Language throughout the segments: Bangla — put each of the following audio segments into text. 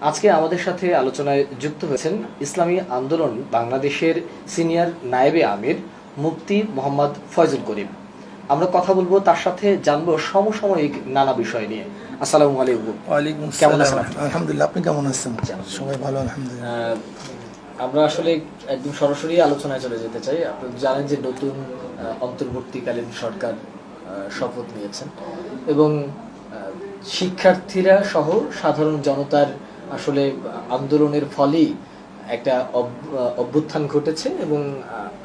আজকে আমাদের সাথে আলোচনায় যুক্ত হয়েছেন ইসলামী আন্দোলন বাংলাদেশের সিনিয়র নায়েবে আমির মুফতি মোহাম্মদ ফয়জুল করিম। আমরা কথা বলবো তার সাথে, জানবো সমসাময়িক নানা বিষয় নিয়ে। আসসালামু আলাইকুম। ওয়ালাইকুম কেমন আছেন? আসসালাম। আলহামদুলিল্লাহ, আপনি কেমন আছেন? সবাই ভালো আলহামদুলিল্লাহ। আমরা আসলে একদম সরাসরি আলোচনায় চলে যেতে চাই। আপনি জানেন যে নতুন অন্তর্বর্তীকালীন সরকার শপথ নিয়েছেন এবং শিক্ষার্থীরা সহ সাধারণ জনতার আসলে আন্দোলনের ফলেই একটা অভ্যুত্থান ঘটেছে এবং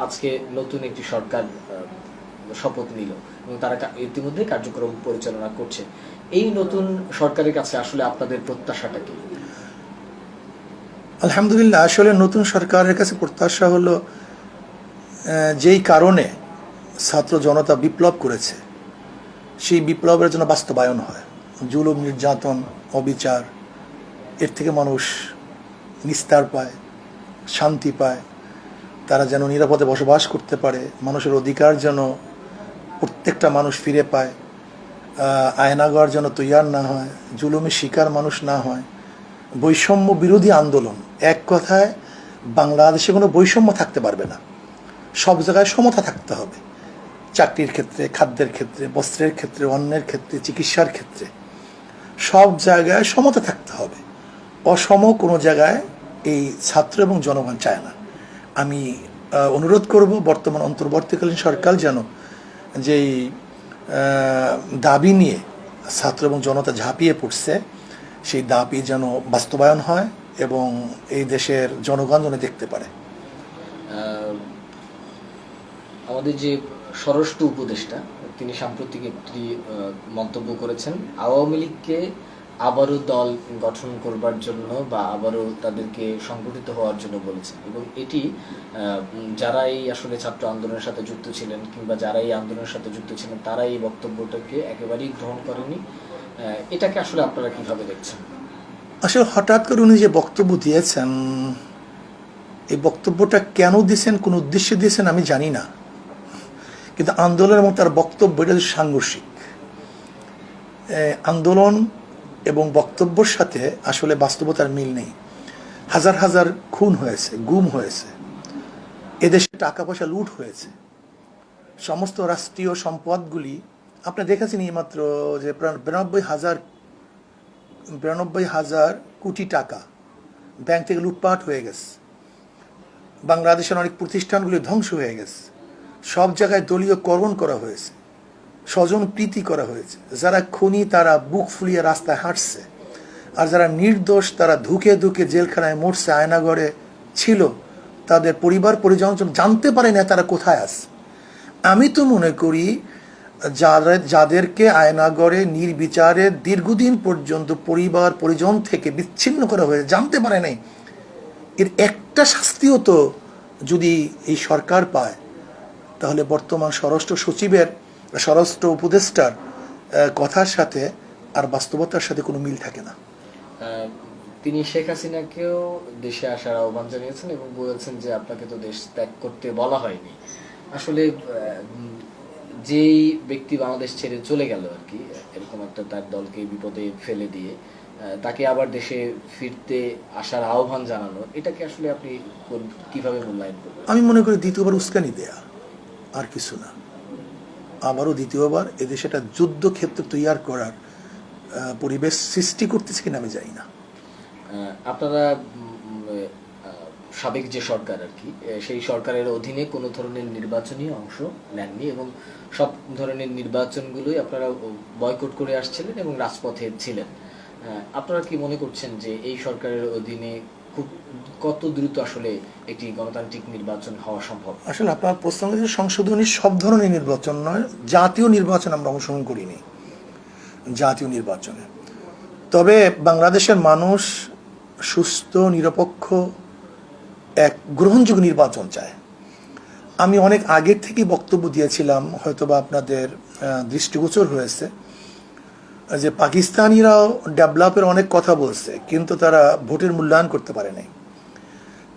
আজকে নতুন একটি সরকার শপথ নিল এবং তারা ইতিমধ্যে কার্যক্রম পরিচালনা করছে। এই নতুন সরকারের কাছে আসলে আপনাদের প্রত্যাশাটা কি? আলহামদুলিল্লাহ, আসলে নতুন সরকারের কাছে প্রত্যাশা হলো যেই কারণে ছাত্র জনতা বিপ্লব করেছে সেই বিপ্লবের জন্য বাস্তবায়ন হয়। জুলুম, নির্যাতন, অবিচার, এর থেকে মানুষ নিস্তার পায়, শান্তি পায়, তারা যেন নিরাপদে বসবাস করতে পারে, মানুষের অধিকার যেন প্রত্যেকটা মানুষ ফিরে পায়, আয়নাঘর যেন তৈয়ার না হয়, জুলুমের শিকার মানুষ না হয়, বৈষম্য বিরোধী আন্দোলন। এক কথায় বাংলাদেশে কোনো বৈষম্য থাকতে পারবে না, সব জায়গায় সমতা থাকতে হবে। চাকরির ক্ষেত্রে, খাদ্যের ক্ষেত্রে, বস্ত্রের ক্ষেত্রে, অন্যের ক্ষেত্রে, চিকিৎসার ক্ষেত্রে সব জায়গায় সমতা থাকতে হবে। অসম কোনো জায়গায় এই ছাত্র এবং জনগণ চায় না। আমি অনুরোধ করব বর্তমান অন্তর্বর্তীকালীন সরকার যেন যেই দাবি নিয়ে ছাত্র এবং জনতা ঝাঁপিয়ে পড়ছে সেই দাবি যেন বাস্তবায়ন হয় এবং এই দেশের জনগণ যেন দেখতে পারে। আমাদের যে স্বরাষ্ট্র উপদেষ্টা, তিনি সাম্প্রতিক একটি মন্তব্য করেছেন, আওয়ামী লীগকে আবারও দল গঠন করবার জন্য বা আবারও তাদেরকে সংগঠিত হওয়ার জন্য বলেছেন এবং এটি যারা এই আসলে ছাত্র আন্দোলনের সাথে যুক্ত ছিলেন কিংবা যারা এই আন্দোলনের সাথে যুক্ত ছিলেন তারা এই বক্তব্যটাকে একেবারেই গ্রহণ করেনি। এটাকে আসলে আপনারা কিভাবে দেখছেন? আসলে হঠাৎ করে উনি যে বক্তব্য দিয়েছেন, এই বক্তব্যটা কেন দিয়েছেন, কোন উদ্দেশ্যে দিয়েছেন আমি জানি না, কিন্তু আন্দোলনের মতো তার বক্তব্য এটা সাংঘর্ষিক। আন্দোলন এবং বক্তব্যের সাথে আসলে বাস্তবতার মিল নেই। হাজার হাজার খুন হয়েছে, গুম হয়েছে, এদেশে টাকা পয়সা লুট হয়েছে, সমস্ত রাষ্ট্রীয় সম্পদগুলি আপনি দেখেছেন এইমাত্র যে 92,000 কোটি টাকা ব্যাংক থেকে লুটপাট হয়ে গেছে। বাংলাদেশের অনেক প্রতিষ্ঠানগুলি ধ্বংস হয়ে গেছে, সব জায়গায় দলীয় করণ করা হয়েছে, স্বজন প্রীতি করা হয়েছে। যারা খুনি তারা বুক ফুলিয়ে রাস্তায় হাঁটছে, আর যারা নির্দোষ তারা ধুকে ধুকে জেলখানায় মরছে, আয়নাঘরে ছিল, তাদের পরিবার পরিজন জানতে পারে না তারা কোথায় আছে। আমি তো মনে করি যাদেরকে আয়নাঘরে নির্বিচারে দীর্ঘদিন পর্যন্ত পরিবার পরিজন থেকে বিচ্ছিন্ন করা হয়েছে, জানতে পারে নাই, এর একটা শাস্তিও তো যদি এই সরকার পায় তাহলে বর্তমান স্বরাষ্ট্র সচিবের, স্বরাষ্ট্র উপদেষ্টার কথার সাথে আর বাস্তবতার সাথে কোনো মিল থাকে না। তিনি শেখ হাসিনাকেও দেশে আসার আহ্বান জানিয়েছেন এবং বলেছেন যে আপনাকে তো দেশ ত্যাগ করতে বলা হয়নি। আসলে যেই ব্যক্তি বাংলাদেশ ছেড়ে চলে গেল আর কি, এরকম একটা তার দলকে বিপদে ফেলে দিয়ে তাকে আবার দেশে ফিরতে আসার আহ্বান জানানো, এটাকে আসলে আপনি কিভাবে মূল্যায়ন করবেন? আমি মনে করি দ্বিতীয়বার উস্কানি দেয়া, আর কিছু না। আবারও দ্বিতীয়বার এদেশে একটা যুদ্ধক্ষেত্র তৈরি করার পরিবেশ সৃষ্টি করতেছে কিনা আমি জানি না। আপনারা সাবেক যে সরকার আর কি, সেই সরকারের অধীনে কোনো ধরনের নির্বাচনী অংশ নেননি এবং সব ধরনের নির্বাচনগুলোই আপনারা বয়কট করে আসছিলেন এবং রাজপথে ছিলেন। আপনারা কি মনে করছেন যে এই সরকারের অধীনে খুব কত দ্রুত আসলে একটি গণতান্ত্রিক নির্বাচন হওয়া সম্ভব? আসলে আপনার প্রশ্ন হচ্ছে সংশোধনী সব ধরনের নির্বাচন নয়, জাতীয় নির্বাচন আমরা অংশগ্রহণ করিনি, জাতীয় নির্বাচনে। তবে বাংলাদেশের মানুষ সুস্থ, নিরপেক্ষ, এক গ্রহণযোগ্য নির্বাচন চায়। আমি অনেক আগের থেকেই বক্তব্য দিয়েছিলাম, হয়তোবা আপনাদের দৃষ্টিগোচর হয়েছে, যে পাকিস্তানিরাও ডেভেলপের অনেক কথা বলছে কিন্তু তারা ভোটের মূল্যায়ন করতে পারে নাই।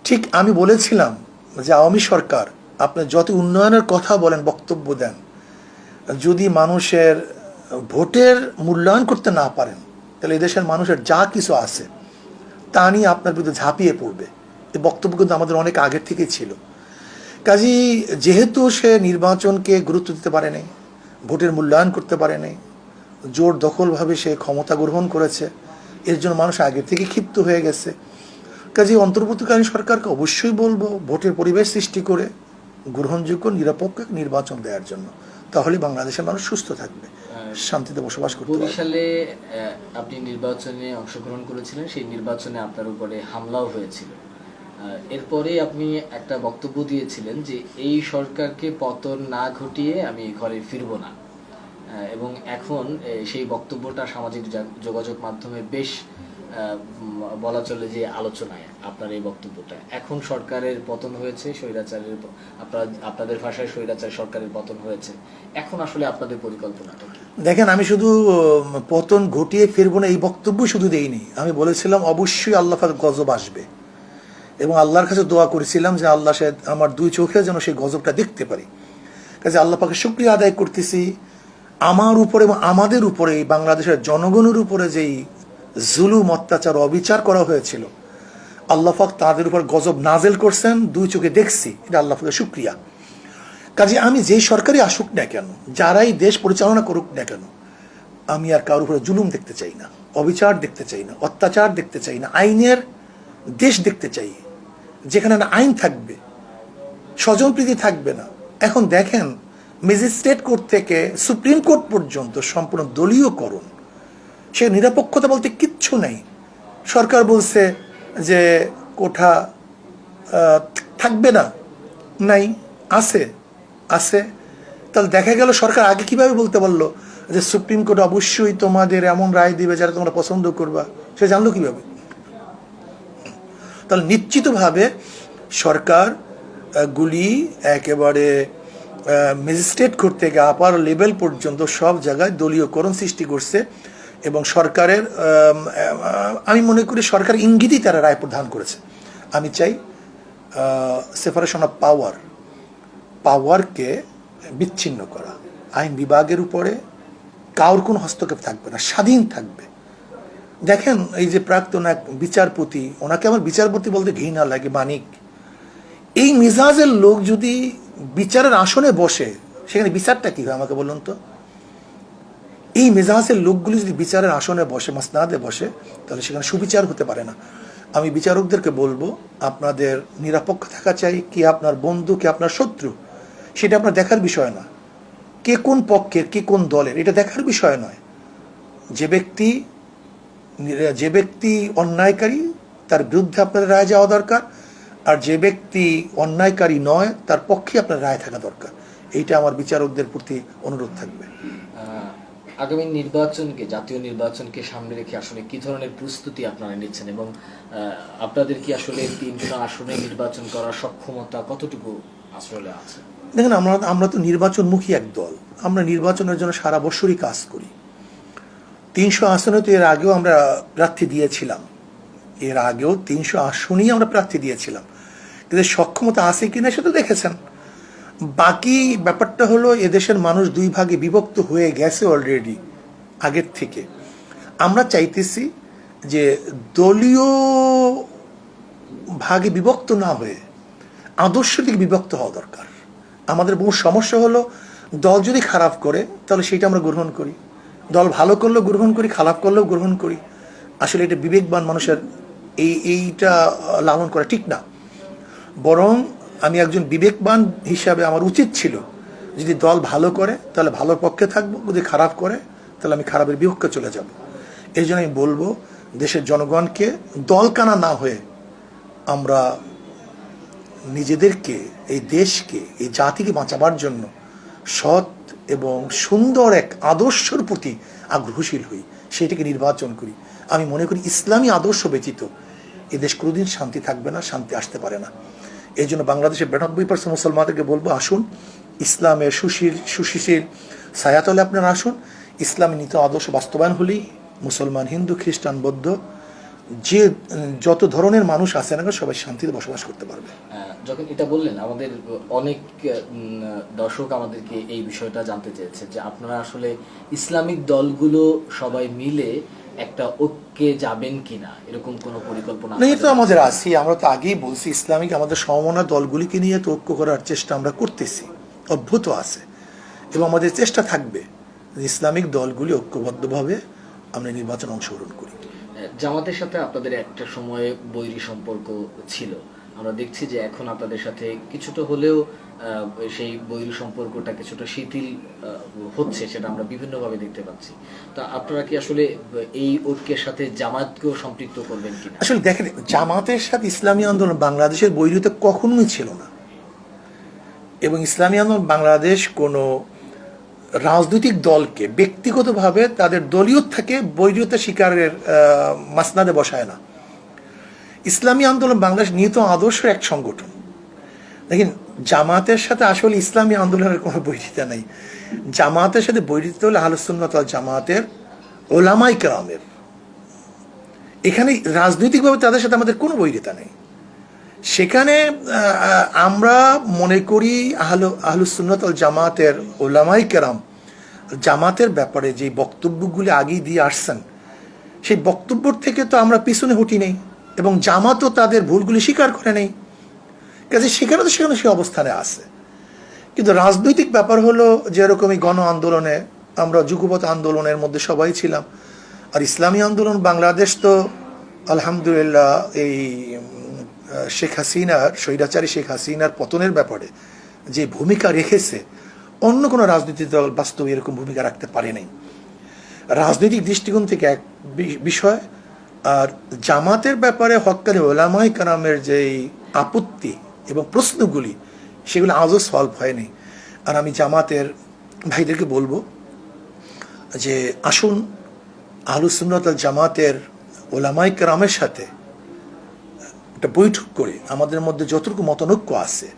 ঠিক আমি বলেছিলাম যে আওয়ামী সরকার আপনি যত উন্নয়নের কথা বলেন, বক্তব্য দেন, যদি মানুষের ভোটের মূল্যায়ন করতে না পারেন তাহলে এদেশের মানুষের যা কিছু আছে তা নিয়ে আপনার বিরুদ্ধে ঝাঁপিয়ে পড়বে, এই বক্তব্য কিন্তু আমাদের অনেক আগের থেকেই ছিল। কাজেই যেহেতু সে নির্বাচনকে গুরুত্ব দিতে পারে নাই, ভোটের মূল্যায়ন করতে পারে নাই, জোর দখলভাবে সে ক্ষমতা গ্রহণ করেছে, এর জন্য মানুষ আগের থেকে ক্ষিপ্ত হয়ে গেছে। কাজেই অন্তর্বর্তীকালীন সরকারকে অবশ্যই বলবো ভোটের পরিবেশ সৃষ্টি করে গ্রহণযোগ্য নিরপেক্ষ নির্বাচন দেওয়ার জন্য, তাহলে বাংলাদেশের মানুষ সুস্থ থাকবে, শান্তিতে বসবাস করতে পারবে। বরিশালে আপনি নির্বাচনে অংশগ্রহণ করেছিলেন, সেই নির্বাচনে আপনার উপরে হামলাও হয়েছিল। এরপরে আপনি একটা বক্তব্য দিয়েছিলেন যে এই সরকারকে পতন না ঘটিয়ে আমি ঘরে ফিরবো না, এবং এখন সেই বক্তব্যটা সামাজিক যোগাযোগ মাধ্যমে বেশ বলা চলে যে আলোচনায় আপনার এই বক্তব্যটা। এখন সরকারের পতন হয়েছে, স্বৈরাচারের আপনাদের ভাষায় স্বৈরাচার সরকারের পতন হয়েছে, এখন আসলে আপনাদের পরিকল্পনাটা কি? দেখেন, আমি শুধু পতন ঘটিয়ে ফিরবো না এই বক্তব্য শুধু দেইনি, আমি বলেছিলাম অবশ্যই আল্লাহ পাকের গজব আসবে, এবং আল্লাহর কাছে দোয়া করেছিলাম যে আল্লাহ সে আমার দুই চোখে যেন সেই গজবটা দেখতে পারি। কাজে আল্লাহ পাকের শুকরিয়া আদায় করতেছি, আমার উপরে এবং আমাদের উপরে, এই বাংলাদেশের জনগণের উপরে যেই জুলুম, অত্যাচার, অবিচার করা হয়েছিল, আল্লাহ পাক তাদের উপর গজব নাজেল করছেন, দুই চোখে দেখছি, এটা আল্লাহ পাকের শুকরিয়া। কাজে আমি যেই সরকারই আসুক না কেন, যারাই দেশ পরিচালনা করুক না কেন, আমি আর কারোর উপরে জুলুম দেখতে চাই না, অবিচার দেখতে চাই না, অত্যাচার দেখতে চাই না, আইনের দেশ দেখতে চাই, যেখানে না আইন থাকবে, স্বজনপ্রীতি থাকবে না। এখন দেখেন, ম্যাজিস্ট্রেট কোর্ট থেকে সুপ্রিম কোর্ট পর্যন্ত সম্পূর্ণ দলীয়করণ, সে নিরপেক্ষতা বলতে কিচ্ছু নেই। সরকার বলছে যে কোঠা থাকবে না, নাই, আছে আছে। তাহলে দেখা গেল সরকার আগে কিভাবে বলতে পারলো যে সুপ্রিম কোর্ট অবশ্যই তোমাদের এমন রায় দিবে যারা তোমরা পছন্দ করবা, সে জানলো কিভাবে? তাহলে নিশ্চিতভাবে সরকার গুলি একেবারে ম্যাজিস্ট্রেট কোর্ট থেকে আপার লেভেল পর্যন্ত সব জায়গায় দলীয়করণ সৃষ্টি করছে, এবং সরকারের আমি মনে করি সরকার ইঙ্গিতই তারা রায় প্রদান করেছে। আমি চাই সেপারেশন অফ পাওয়ারকে বিচ্ছিন্ন করা, আইন বিভাগের উপরে কারোর কোনো হস্তক্ষেপ থাকবে না, স্বাধীন থাকবে। দেখেন, এই যে প্রাক্তন এক বিচারপতি, ওনাকে আমার বিচারপতি বলতে ঘৃণা লাগে, মানিক, এই মিজাজের লোক যদি বিচারের আসনে বসে, সেখানে বিচারটা কি হয় আমাকে বলুন তো? এই মেজাজের লোকগুলি যদি বিচারের আসনে বসে, মাসনাদে বসে, তাহলে সেখানে সুবিচার হতে পারে না। আমি বিচারকদেরকে বলবো, আপনাদের নিরপেক্ষ থাকা চাই, কি আপনার বন্ধু, কি আপনার শত্রু, সেটা আপনার দেখার বিষয় না। কে কোন পক্ষের, কে কোন দলের, এটা দেখার বিষয় নয়। যে ব্যক্তি অন্যায়কারী, তার বিরুদ্ধে আপনাদের রায় যাওয়া দরকার, আর যে ব্যক্তি অন্যায়কারী নয়, তার পক্ষে আপনার রায় থাকা দরকার। এইটা আমার বিচারকদের প্রতি অনুরোধ থাকবে। আগামী নির্বাচনকে, জাতীয় নির্বাচনকে সামনে রেখে আসলে কি ধরনের প্রস্তুতি আপনারা নিচ্ছেন, এবং আপনাদের কি আসলে 3টা আসনে নির্বাচন করার সক্ষমতা কতটুকু আসলে আছে? দেখেন, আমরা তো নির্বাচনমুখী এক দল, আমরা নির্বাচনের জন্য সারা বছরই কাজ করি। 300 আসনে তো এর আগেও আমরা প্রার্থী দিয়েছিলাম, 300 আসনেই আমরা প্রার্থী দিয়েছিলাম, কিন্তু সক্ষমতা আছে কিনা সেটা দেখেছেন। বাকি ব্যাপারটা হলো, এদেশের মানুষ দুই ভাগে বিভক্ত হয়ে গেছে অলরেডি আগের থেকে। আমরা চাইতেছি যে দলীয় ভাগে বিভক্ত না হয়ে আদর্শ দিকে বিভক্ত হওয়া দরকার। আমাদের বহু সমস্যা হলো, দল যদি খারাপ করে তাহলে সেটা আমরা গ্রহণ করি, দল ভালো করলেও গ্রহণ করি, খারাপ করলেও গ্রহণ করি। আসলে এটা বিবেকবান মানুষের এইটা লালন করা ঠিক না। বরং আমি একজন বিবেকবান হিসাবে আমার উচিত ছিল, যদি দল ভালো করে তাহলে ভালোর পক্ষে থাকবো, যদি খারাপ করে তাহলে আমি খারাপের বিপক্ষে চলে যাব। এই জন্য আমি বলবো, দেশের জনগণকে দলকানা না হয়ে আমরা নিজেদেরকে, এই দেশকে, এই জাতিকে বাঁচাবার জন্য সৎ এবং সুন্দর এক আদর্শের প্রতি আগ্রহশীল হই, সেইটাকে নির্বাচন করি। আমি মনে করি ইসলামী আদর্শ ব্যতীত এদেশ কোনোদিন শান্তি থাকবে না, শান্তি আসতে পারে না। এই জন্য বাংলাদেশের 92% মুসলমানদেরকে বলবো, আসুন ইসলামের সুশীল ছায়াতলে আপনারা আসুন। ইসলামী নীতি আদর্শ বাস্তবায়ন হলেই মুসলমান, হিন্দু, খ্রিস্টান, বৌদ্ধ, যে যত ধরনের মানুষ আছে না, সবাই শান্তিতে বসবাস করতে পারবে। যখন এটা বললেন, আমাদের অনেক দর্শক আমাদেরকে এই বিষয়টা জানতে চেয়েছে যে আপনারা আসলে ইসলামিক দলগুলো সবাই মিলে একটা ঐক্যে যাবেন কিনা, এরকম কোনো পরিকল্পনা না, এই তো আপনাদের আমাদের আছে? আছি। আমরা তো আগেই বলছি, ইসলামিক আমাদের সমমনা দলগুলিকে নিয়ে তো ঐক্য করার চেষ্টা আমরা করতেছি, অভ্যুত আছে, এবং আমাদের চেষ্টা থাকবে যে ইসলামিক দলগুলি ঐক্যবদ্ধভাবে আমরা নির্বাচনে অংশগ্রহণ করি। জামাতের সাথে আপনাদের একটা সময়ে বৈরী সম্পর্ক ছিল, আমরা দেখছি যে এখন আপনাদের সাথে কিছুটা হলেও সেই বৈরী সম্পর্কটা কিছুটা শিথিল হচ্ছে, সেটা আমরা বিভিন্নভাবে দেখতে পাচ্ছি। তা আপনারা কি আসলে এই ঐক্যের সাথে জামাতকেও সম্পৃক্ত করবেন কিনা? আসলে দেখেন, জামাতের সাথে ইসলামী আন্দোলন বাংলাদেশের বৈরিতা কখনোই ছিল না, এবং ইসলামী আন্দোলন বাংলাদেশ কোনো রাজনৈতিক দলকে ব্যক্তিগতভাবে তাদের দলীয় থেকে বৈরিতা শিকারের মাসনাদে বসায় না। ইসলামী আন্দোলন বাংলাদেশ নিহিত আদর্শের এক সংগঠন। দেখেন, জামাতের সাথে আসলে ইসলামী আন্দোলনের কোনো বৈরিতা নেই। জামাতের সাথে বৈরিতা হলে আহলে সুন্নাত ওয়াল জামাতের ওলামায়ে কেরামের। এখানে রাজনৈতিকভাবে তাদের সাথে আমাদের কোনো বৈরিতা নেই। সেখানে আমরা মনে করি আহলুস সুন্নাত ওয়াল জামাতের ওলামায়ে কেরাম জামাতের ব্যাপারে যে বক্তব্যগুলি আগেই দিয়ে আসছেন, সেই বক্তব্য থেকে তো আমরা পিছনে হটি নেই, এবং জামাতও তাদের ভুলগুলি স্বীকার করে নেই। কাজে সেখানে তো সেখানে সে অবস্থানে আছে। কিন্তু রাজনৈতিক ব্যাপার হলো, যেরকম এই গণ আন্দোলনে আমরা যুগপৎ আন্দোলনের মধ্যে সবাই ছিলাম, আর ইসলামী আন্দোলন বাংলাদেশ তো আলহামদুলিল্লাহ এই শেখ হাসিনার, স্বৈরাচারী শেখ হাসিনার পতনের ব্যাপারে যে ভূমিকা রেখেছে, অন্য কোনো রাজনৈতিক দল বাস্তবে এরকম ভূমিকা রাখতে পারে নাই। রাজনৈতিক দৃষ্টিকোণ থেকে এক বিষয়, আর জামাতের ব্যাপারে হক্কানি ওলামায়ে কেরামের যেই আপত্তি এবং প্রশ্নগুলি, সেগুলো আজও সলভ হয়নি। আর আমি জামাতের ভাইদেরকে বলবো যে আসুন আহলুস সুন্নাত ওয়াল জামাতের ওলামায়ে কেরামের সাথে একটা বৈঠক করে আমাদের মধ্যে যতটুকু মতনৈক্য আছে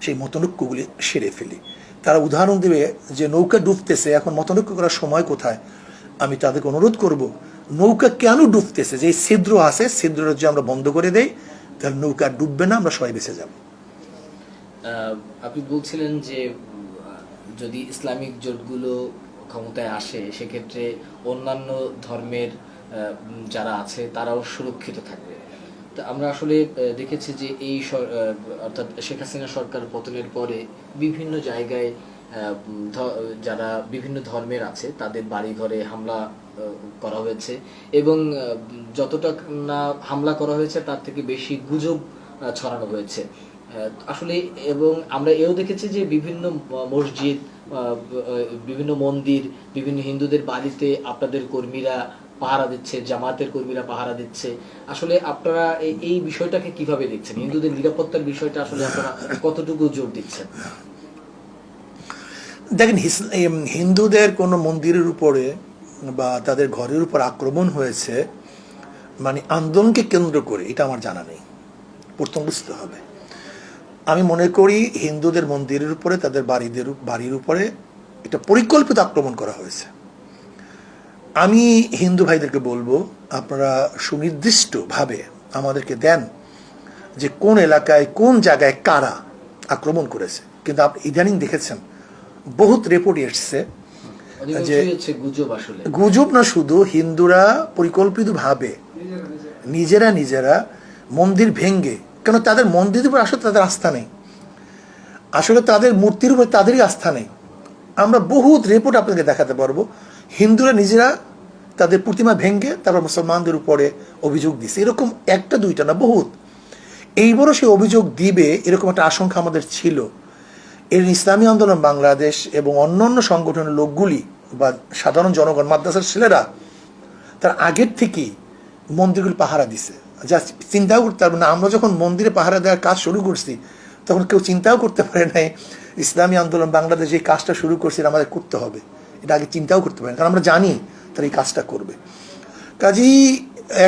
সেই মতনৈক্যগুলি সেরে ফেলি। তারা উদাহরণ দেবে যে নৌকা ডুবতেছে, এখন মতনৈক্য করার সময় কোথায়? আমি তাদেরকে অনুরোধ করব, নৌকা কেন ডুবতেছে, যে ছিদ্র আছে, ছিদ্রটা যদি আমরা বন্ধ করে দেই, তাহলে নৌকা ডুববে না, আমরা সবাই বেঁচে যাব। আপনি বলছিলেন যে যদি ইসলামিক জোটগুলো ক্ষমতায় আসে, সেক্ষেত্রে অন্যান্য ধর্মের যারা আছে তারাও সুরক্ষিত থাকবে। তা আমরা আসলে দেখেছি যে এই অর্থাৎ শেখ হাসিনা সরকার পতনের পরে বিভিন্ন জায়গায় যারা বিভিন্ন ধর্মের আছে তাদের বাড়িঘরে হামলা করা হয়েছে, এবং যতটা না হামলা করা হয়েছে তার থেকে বেশি গুজব ছড়ানো হয়েছে আসলে। এবং আমরা এও দেখেছি যে বিভিন্ন মসজিদ, বিভিন্ন মন্দির, বিভিন্ন হিন্দুদের বাড়িতে আপনাদের কর্মীরা পাহারা দিচ্ছে, জামাতের কর্মীরা পাহারা দিচ্ছে। আসলে আপনারা এই বিষয়টাকে কিভাবে দেখছেন? হিন্দুদের নিরাপত্তার বিষয়টা আসলে আপনারা কতটুকু জোর দিচ্ছেন? দেখেন, হিন্দুদের কোনো মন্দিরের উপরে বা তাদের ঘরের উপর আক্রমণ হয়েছে মানে আন্দোলনকে কেন্দ্র করে, এটা আমার জানা নেই। প্রথম বুঝতে হবে, আমি মনে করি হিন্দুদের মন্দিরের উপরে, তাদের বাড়ির উপরে এটা পরিকল্পিত আক্রমণ করা হয়েছে। আমি হিন্দু ভাইদেরকে বলবো, আপনারা সুনির্দিষ্টভাবে আমাদেরকে দেন যে কোন এলাকায় কোন জায়গায় কারা আক্রমণ করেছে। কিন্তু আপনি ইদানিং দেখেছেন বহুত রিপোর্ট এসছে যে গুজব না, শুধু হিন্দুরা পরিকল্পিতভাবে নিজেরা মন্দির ভেঙ্গে, কেন তাদের মন্দিরের উপর আসলে তাদের আস্থা নেই, আসলে তাদের মূর্তির উপর তাদেরই আস্থা নেই। আমরা বহুত রিপোর্ট আপনাকে দেখাতে পারবো, হিন্দুরা নিজেরা তাদের প্রতিমা ভেঙ্গে তারপর মুসলমানদের উপরে অভিযোগ দিচ্ছে। এরকম একটা দুইটা না, বহুত। এইবারও সে অভিযোগ দিবে এরকম একটা আশঙ্কা আমাদের ছিল। এর ইসলামী আন্দোলন বাংলাদেশ এবং অন্যান্য সংগঠনের লোকগুলি বা সাধারণ জনগণ, মাদ্রাসার ছেলেরা, তার আগের থেকেই মন্দিরগুলি পাহারা দিছে, যা চিন্তাও করতে পারবে না। আমরা যখন মন্দিরে পাহারা দেওয়ার কাজ শুরু করছি, তখন কেউ চিন্তাও করতে পারে নাই ইসলামী আন্দোলন বাংলাদেশ এই কাজটা শুরু করছে, আমাদের করতে হবে, এটা আগে চিন্তাও করতে পারে না, কারণ আমরা জানি তারা এই কাজটা করবে। কাজেই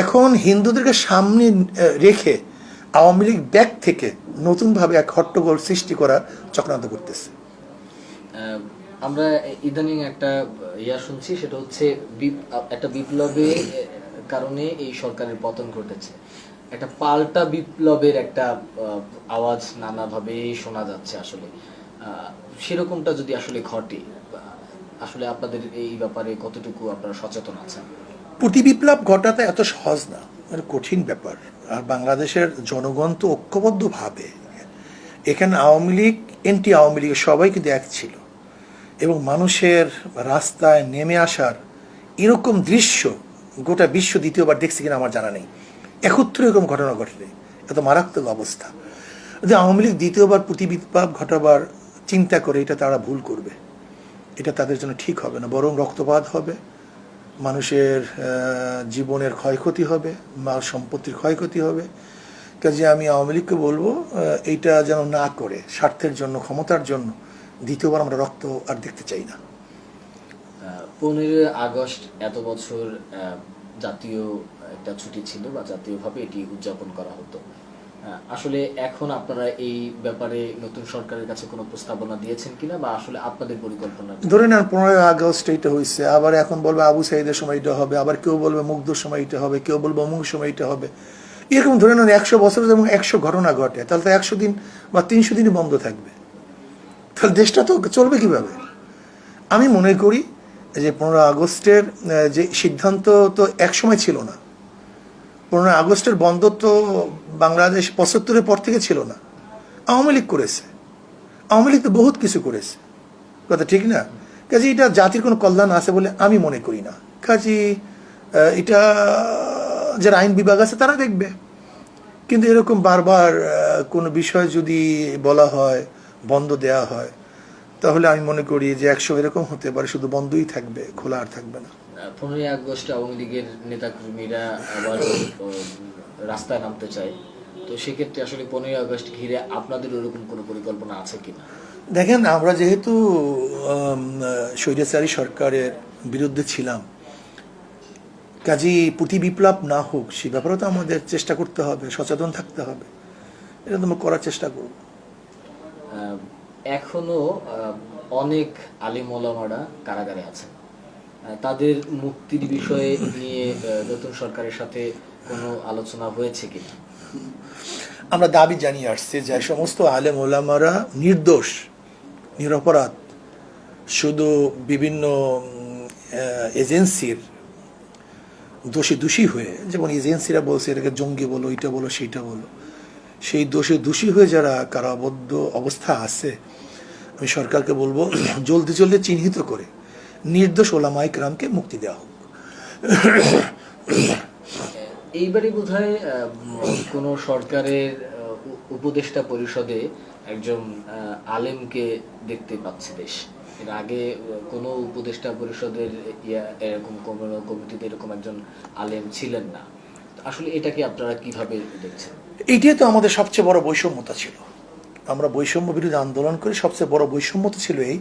এখন হিন্দুদেরকে সামনে রেখে আওয়ামী লীগ ব্যাক থেকে নতুনভাবে এক হট্টগোল সৃষ্টি করার চক্রান্ত করতেছে। আমরা ইদানিং একটা শুনছি, সেটা হচ্ছে একটা বিপ্লবের কারণে এই সরকারের পতন ঘটেছে, একটা পাল্টা বিপ্লবের একটা আওয়াজ নানাভাবে শোনা যাচ্ছে। আসলে সেরকমটা যদি আসলে ঘটে, আসলে আপনাদের এই ব্যাপারে কতটুকু আপনারা সচেতন আছেন? প্রতিবিপ্লব ঘটাতে এত সহজ না, এটা কঠিন ব্যাপার। আর বাংলাদেশের জনগণ তো ঐক্যবদ্ধভাবে, এখানে আওয়ামী লীগ এন্টি আওয়ামী লীগ সবাই কিন্তু এক ছিল, এবং মানুষের রাস্তায় নেমে আসার এরকম দৃশ্য গোটা বিশ্ব দ্বিতীয়বার দেখছে কিনা আমার জানা নেই। একত্র এরকম ঘটনা ঘটলে এত মারাত্মক অবস্থা, যদি আওয়ামী লীগ দ্বিতীয়বার প্রতিবিপ্লব ঘটাবার চিন্তা করে, এটা তারা ভুল করবে, এটা তাদের জন্য ঠিক হবে না, বরং রক্তপাত হবে, মানুষের জীবনের ক্ষয়ক্ষতি হবে, মাল সম্পত্তির ক্ষয়ক্ষতি হবে। কাজে আমি আওয়ামী লীগকে বলবো এইটা যেন না করে, স্বার্থের জন্য, ক্ষমতার জন্য দ্বিতীয়বার আমরা রক্ত আর দেখতে চাই না। 15 আগস্ট এত বছর জাতীয় একটা ছুটি ছিল বা জাতীয়ভাবে এটি উদযাপন করা হতো। আসলে এখন আপনারা এই ব্যাপারে নতুন সরকারের কাছে কোনো প্রস্তাবনা দিয়েছেন কিনা, বা আসলে আপনাদের পরিকল্পনা কি? ধরে নেন 15 আগস্ট এইটা হয়েছে, আবার এখন বলবে আবু সাইদের সময় এটা হবে, আবার কেউ বলবে মুগ্ধর সময় এটা হবে, কেউ বলবে অমুক সময় এটা হবে। এরকম ধরে নেন 100 বছর এবং 100 ঘটনা ঘটে, তাহলে তো 100 দিন বা 300 দিনই বন্ধ থাকবে, তাহলে দেশটা তো চলবে কিভাবে? আমি মনে করি যে 15 আগস্টের যে সিদ্ধান্ত তো একসময় ছিল না। 15 আগস্টের বন্ধ তো বাংলাদেশ 75-এর পর থেকে ছিল না, আওয়ামী লীগ করেছে। আওয়ামী লীগ তো বহুত কিছু করেছে, কথা ঠিক না? কাজে এটা জাতির কোনো কল্যাণ আছে বলে আমি মনে করি না। কাজে এটা যারা আইন বিভাগ আছে তারা দেখবে, কিন্তু এরকম বারবার কোনো বিষয় যদি বলা হয়, বন্ধ দেয়া হয়, তাহলে আমি মনে করি যে 100 এরকম হতে পারে, শুধু বন্ধই থাকবে, খোলা আর থাকবে না। 15 আগস্ট আওয়ামী লীগের নেতাকর্মীরা আবার রাস্তায় নামতে চায়, তো সেক্ষেত্রে আসলে 15 আগস্ট ঘিরে আপনাদের ওরকম কোনো পরিকল্পনা আছে কিনা? দেখেন, আমরা যেহেতু স্বৈরাচারী সরকারের বিরুদ্ধে ছিলাম, কাজী প্রতি বিপ্লব না হোক সে ব্যাপারেও তো আমাদের চেষ্টা করতে হবে, সচেতন থাকতে হবে, এটা তো আমরা করার চেষ্টা করব। এখনো অনেক আলিম ওলামারা কারাগারে আছেন, তাদের মুক্তির বিষয়ে নিয়ে নতুন সরকারের সাথে কোনো আলোচনা হয়েছে কিনা? আমরা দাবি জানিয়ে আসছি যে সমস্ত আলেম ওলামারা নির্দোষ, নিরপরাধ, শুধু বিভিন্ন এজেন্সির দোষী হয়ে, যেমন এজেন্সিরা বলছে এটাকে জঙ্গি বলো, এটা বলো, সেইটা বলো, সেই দোষী হয়ে যারা কারাবদ্ধ অবস্থা আছে, আমি সরকারকে বলবো জলদি চিহ্নিত করে নির্দোষ ওলামায়ে কেরামকে মুক্তি দেওয়া হোক। এইবারই বোধহয় কোনো সরকারের উপদেষ্টা পরিষদে একজন আলেমকে দেখতে পাচ্ছে দেশ। এর আগে কোনো উপদেষ্টা পরিষদের এরকম কোনো কমিটিতে এরকম একজন আলেম ছিলেন না। আসলে এটাকে আপনারা কিভাবে দেখছেন? এইটাই তো আমাদের সবচেয়ে বড় বৈষম্যতা ছিল। আমরা বৈষম্য বিরোধী আন্দোলন করে সবচেয়ে বড় বৈষম্যতা ছিল এই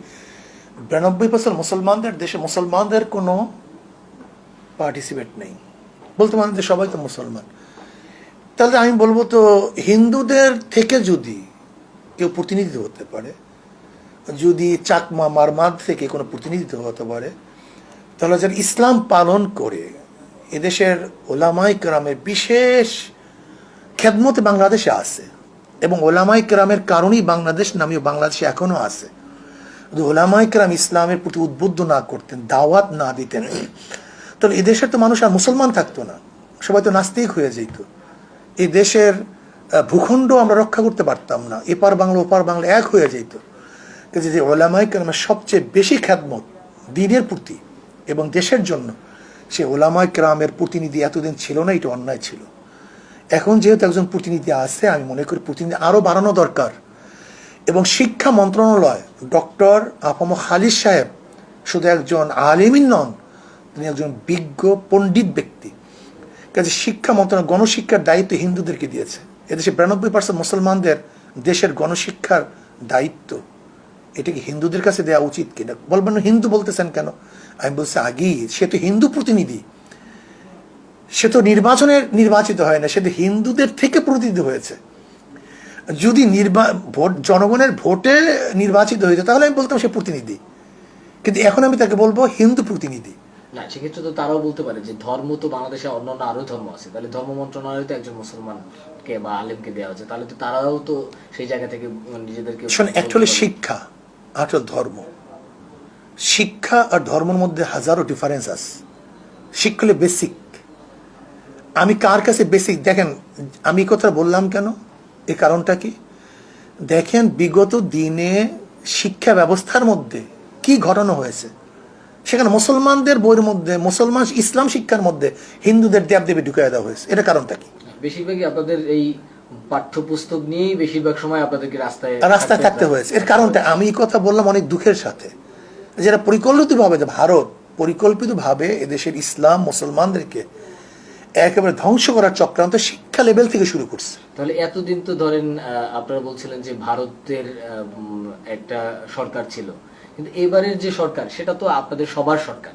92% মুসলমানদের, দেশে মুসলমানদের কোনো পার্টিসিপেট নেই, বলতে মানে যে সবাই তো মুসলমান। তাহলে আমি বলবো তো হিন্দুদের থেকে যদি কেউ প্রতিনিধিত্ব হতে পারে, যদি চাকমা মারমাদ থেকে কোনো প্রতিনিধিত্ব হতে পারে, তাহলে যারা ইসলাম পালন করে এদেশের ওলামায়ে কেরামের বিশেষ খেদমতে বাংলাদেশে আছে, এবং ওলামায়ে কেরামের কারণেই বাংলাদেশ নামীয় বাংলাদেশে এখনো আছে। যদি ওলামায়ে কেরাম ইসলামের প্রতি উদ্বুদ্ধ না করতেন, দাওয়াত না দিতেন, তাহলে এদেশের তো মানুষ আর মুসলমান থাকতো না, সবাই তো নাস্তিক হয়ে যেত। এই দেশের ভূখণ্ড আমরা রক্ষা করতে পারতাম না, এপার বাংলা ওপার বাংলা এক হয়ে যেত। যে ওলামায়ে কেরামের সবচেয়ে বেশি খেদমত দ্বীনের প্রতি এবং দেশের জন্য, সে ওলামায়ে কেরামের প্রতিনিধি এতদিন ছিল না, এটা অন্যায় ছিল। এখন যেহেতু একজন প্রতিনিধি আছে, আমি মনে করি প্রতিনিধি আরও বাড়ানো দরকার। এবং শিক্ষা মন্ত্রণালয়, ডক্টর আফম খালিদ সাহেব শুধু একজন আলেমই নন, তিনি একজন বিজ্ঞ পণ্ডিত ব্যক্তি। কাজে শিক্ষা মন্ত্রণালয় গণশিক্ষার দায়িত্ব হিন্দুদেরকে দিয়েছে। এদেশে 92% মুসলমানদের দেশের গণশিক্ষার দায়িত্ব, এটা কি হিন্দুদের কাছে দেওয়া উচিত কিনা? বলবেন হিন্দু বলতেছেন কেন? আমি বলছি আগেই সে তো হিন্দু প্রতিনিধি, সে তো নির্বাচিত হয় না, সে তো হিন্দুদের থেকে প্রতিনিধি হয়েছে। যদি জনগণের ভোটে নির্বাচিত হয়েছে তাহলে আমি বলতাম সে প্রতিনিধি, কিন্তু এখন আমি তাকে বলবো হিন্দু প্রতিনিধি। না, সেক্ষেত্রে তো তারাও বলতে পারে যে ধর্ম তো বাংলাদেশে অন্যান্য আরো ধর্ম আছে, তাহলে ধর্ম মন্ত্রণালয় তো একজন মুসলমানকে বা আলেমকে দেওয়া হচ্ছে, তাহলে তো তারাও তো সেই জায়গা থেকে নিজেদেরকে। একটা হলো শিক্ষা, আর ধর্ম। শিক্ষা আর ধর্মের মধ্যে হাজারো ডিফারেন্স আছে, শিক্ষা হলো বেসিক। আমি কার কাছে বেসিক দেখেন, আমি এই কথা বললাম কেন, এই কারণটা কি, দেখেন বিগত দিনে শিক্ষা ব্যবস্থার মধ্যে কি ঘটনা হয়েছে। সেখানে মুসলমানদের বইয়ের মধ্যে, মুসলমান ইসলাম শিক্ষার মধ্যে হিন্দুদের দেবদেবী ঢুকিয়ে দেওয়া হয়েছে। এটা কারণটা কি? বেশিরভাগই আপনাদের এই পাঠ্যপুস্তক নিয়েই বেশিরভাগ সময় আপনাদেরকে রাস্তায় থাকতে হয়েছে। এর কারণটা আমি এই কথা বললাম অনেক দুঃখের সাথে, যেটা পরিকল্পিতভাবে, যে ভারত পরিকল্পিতভাবে এদেশের ইসলাম মুসলমানদেরকে একেবারে ধ্বংস করার চক্রান্ত শিক্ষা লেভেল থেকে শুরু করছে। তাহলে এতদিন তো ধরেন আপনারা বলছিলেন যে ভারতের একটা সরকার ছিল, কিন্তু এবারের যে সরকার সেটা তো আপনাদের সবার সরকার,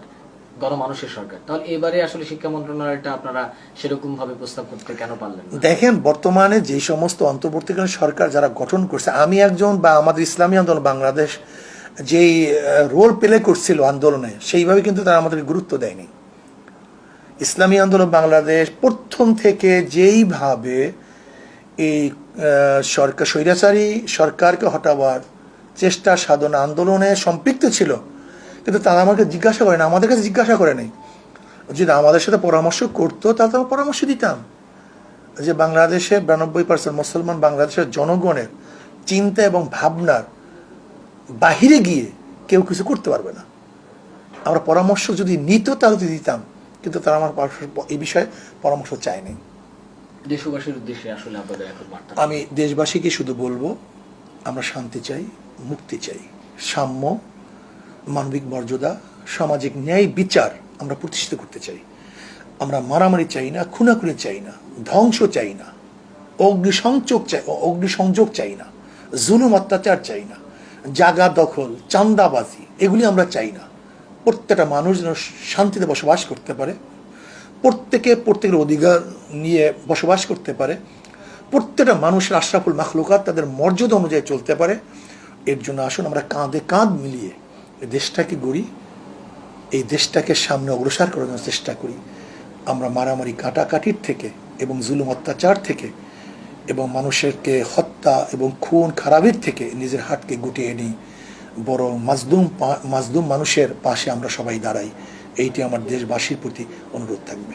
গণমানুষের সরকার। তাহলে এবারে আসলে শিক্ষা মন্ত্রণালয়টা আপনারা সেরকম ভাবে প্রস্তাব করতে কেন পারলেন না? দেখেন, বর্তমানে যে সমস্ত অন্তর্বর্তীকালীন সরকার যারা গঠন করছে, আমি একজন, বা আমাদের ইসলামী আন্দোলন বাংলাদেশ যেই রোল প্লে করছিল আন্দোলনে, সেইভাবে কিন্তু তারা আমাদেরকে গুরুত্ব দেয়নি। ইসলামী আন্দোলন বাংলাদেশ প্রথম থেকে যেইভাবে এই সরকার, স্বৈরাচারী সরকারকে হটাবার চেষ্টা সাধনা আন্দোলনে সম্পৃক্ত ছিল, কিন্তু তারা আমাকে জিজ্ঞাসা করে না, আমাদের কাছে জিজ্ঞাসা করে নাই। যদি আমাদের সাথে পরামর্শ করতো তাহলে আমরা পরামর্শ দিতাম। যে বাংলাদেশে 92% মুসলমান বাংলাদেশের জনগণের চিন্তা এবং ভাবনার বাহিরে গিয়ে কেউ কিছু করতে পারবে না। আমরা পরামর্শ যদি নিত তাহলে দিতাম, কিন্তু তারা আমার এই বিষয়ে পরামর্শ চায়নি। দেশবাসীর উদ্দেশ্যে আসলে আপনাদের এখন বার্তা? আমি দেশবাসীকে শুধু বলবো, আমরা শান্তি চাই, মুক্তি চাই, সাম্য, মানবিক মর্যাদা, সামাজিক ন্যায় বিচার আমরা প্রতিষ্ঠিত করতে চাই। আমরা মারামারি চাই না, খুনাখুনি চাই না, ধ্বংস চাই না, অগ্নিসংযোগ চাই না, জুলুম অত্যাচার চাই না, জাগা দখল, চাঁদাবাজি এগুলি আমরা চাই না। প্রত্যেকটা মানুষ যেন শান্তিতে বসবাস করতে পারে, প্রত্যেকের অধিকার নিয়ে বসবাস করতে পারে, প্রত্যেকটা মানুষের আশরাফুল মাখলুকাত তাদের মর্যাদা অনুযায়ী চলতে পারে। এর জন্য আসুন আমরা কাঁধে কাঁধ মিলিয়ে এই দেশটাকে গড়ি, এই দেশটাকে সামনে অগ্রসর করার জন্য চেষ্টা করি। আমরা মারামারি কাটাকাটির থেকে এবং জুলুম অত্যাচার থেকে এবং মানুষেরকে হত্যা এবং খুন খারাপের থেকে নিজের হাতকে গুটিয়ে নিই, বরং মাজলুম মানুষের পাশে আমরা সবাই দাঁড়াই। এইটি আমার দেশবাসীর প্রতি অনুরোধ থাকবে।